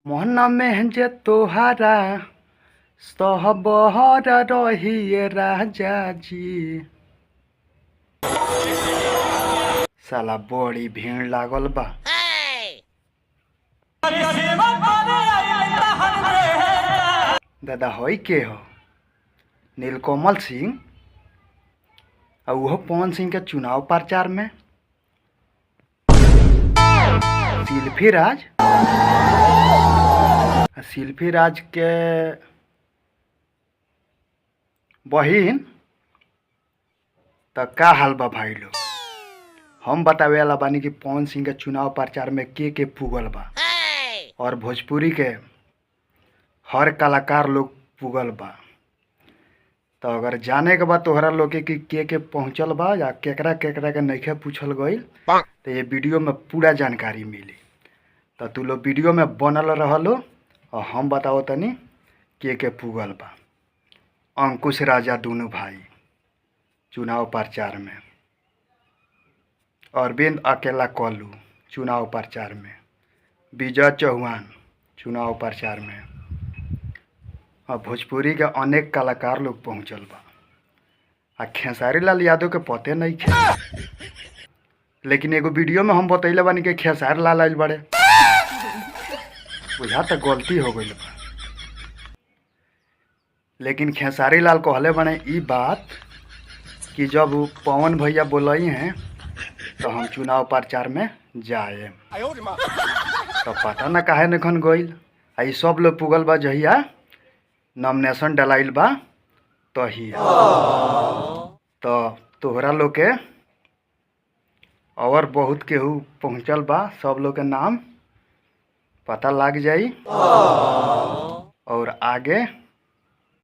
मन में जे तोहारा सहबहर रहिए राजा जी। साला बड़ी भीड़ लागल बा। दादा होई के हो? नीलकमल सिंह और वो पवन सिंह के चुनाव प्रचार में शिल्पी राज के बहिन। तो का हाल बा भाई लोग? हम बतावे वाला बानी कि पवन सिंह के चुनाव प्रचार में के पुगल बा और भोजपुरी के हर कलाकार लोग पुगल बा। तो अगर जाने के बाद तोहरा लोग के पहुँचल बा या केकरा केकरा के नइखे पूछल गईल तो ये वीडियो में पूरा जानकारी मिली। तो तू लोग वीडियो में बनल रहलो और हम बताओ तनी के पुगल बा। अंकुश राजा दोनों भाई चुनाव प्रचार में, अरविंद अकेला कल्लू चुनाव प्रचार में, विजय चौहान चुनाव प्रचार में और भोजपुरी के अनेक कलाकार लोग पहुँचल बा। आ खेसारी लाल यादव के पते नहीं खे, लेकिन एगो वीडियो में हम बतैले बानी कि खेसारी लाल आइल बड़े। बुझा तो गलती हो गई बा, लेकिन खेसारी लाल कहले बने ई बात कि जब पवन भैया बोलई हैं तो हम चुनाव प्रचार में जाए। तो पता ना काहे नखन गईल। आई सब लोग पुगल बा जहिया नॉमिनेशन डलाइल बा तहिया। तो तोहरा लोग के और बहुत केहू पहुँचल बा, सब लोग के नाम पता लग जाई और आगे